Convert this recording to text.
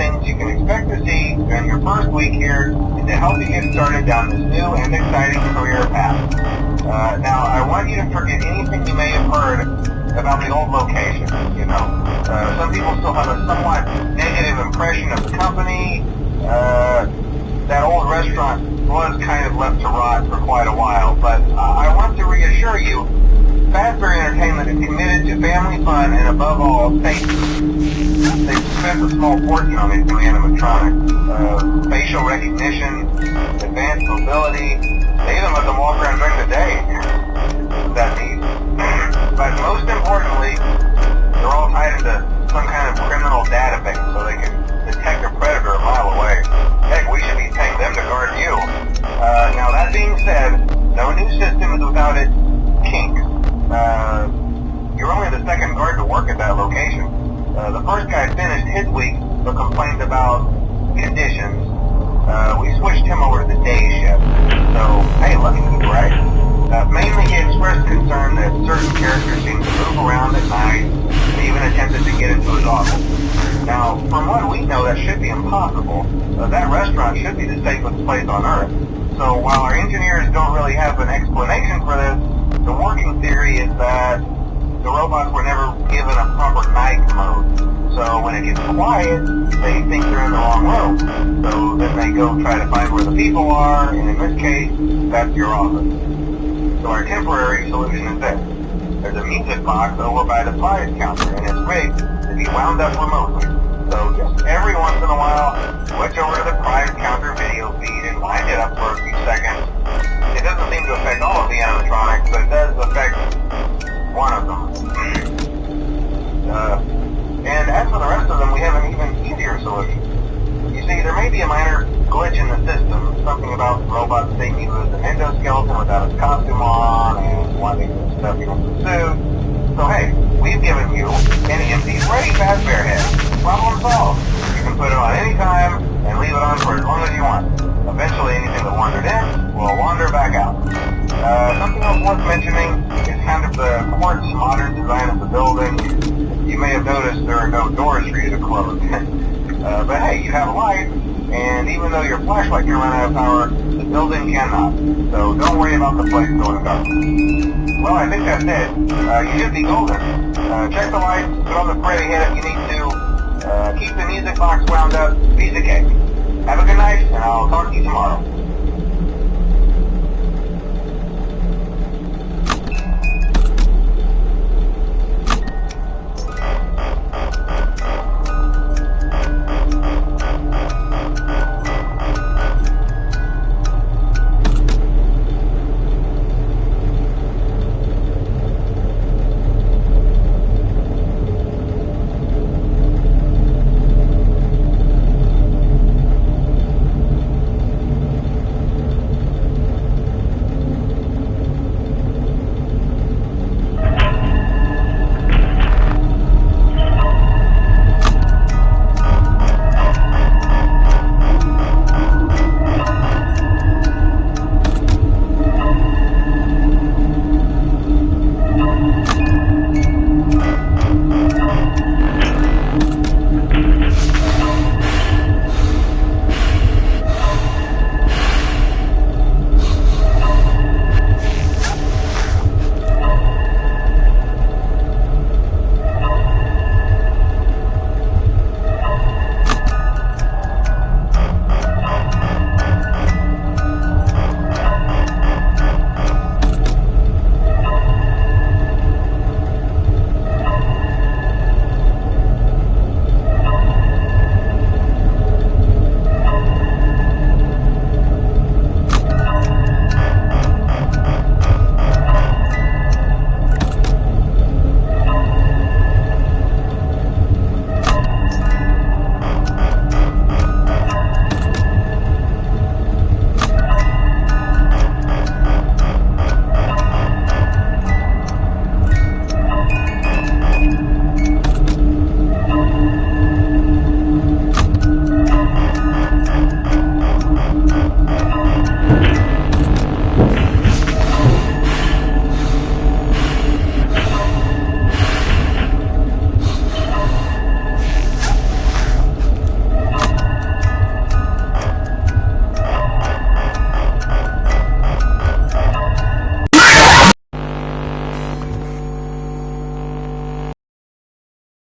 things you can expect to see during your first week here and to help you get started down this new and exciting career path. Now, I want you to forget anything you may have heard about the old location, you know. Some people still have a somewhat negative impression of the company. That old restaurant was kind of left to rot for quite a while, but I want to reassure you, Fazbear Entertainment is committed to family fun and above all, safety. They've spent a small fortune on these new animatronics. Facial recognition, advanced mobility, they even let them walk around during the day. That's neat. But most importantly, they're all tied into some kind of criminal database so they can detect a predator a mile away. Heck, we should be paying them to guard you. Now that being said, no new system is without its kinks. You're only the second guard to work at that location. The first guy finished his week but complained about conditions. We switched him over to the day shift. So, hey, lucky you, right? Mainly he expressed concern that certain characters seemed to move around at night and even attempted to get into his office. Now, from what we know, that should be impossible. That restaurant should be the safest place on Earth. So while our engineers don't really have an explanation for this, the working theory is that the robots were never given a proper night mode. So when it gets quiet, they think they're in the wrong room. So then they go try to find where the people are, and in this case, that's your office. So our temporary solution is this. There's a music box over by the prize counter, and it's rigged to be wound up remotely. So just every once in a while, switch over to the prize counter video feed and wind it up for a few seconds. It doesn't seem to affect all of the animatronics, but it does affect one of them. And as for the rest of them, we have an even easier solution. You see, there may be a minor glitch in the system, something about robots thinking he was an endoskeleton without his costume on and wanting to stuff into the suit. So hey, we've given you an empty Freddy Fazbear head. Problem solved. You can put it on any time and leave it on for as long as you want. Eventually anything that wandered in will wander back out. Something else worth mentioning is kind of the quartz modern design of the building. You may have noticed there are no doors for you to close. But hey, you have a light, and even though your flashlight can run out of power, the building cannot. So don't worry about the place going dark. Well, I think that's it. You should be golden. Check the lights, put on the Freddy head if you need to. Keep the music box wound up, piece of cake. Have a good night, and I'll talk to you tomorrow.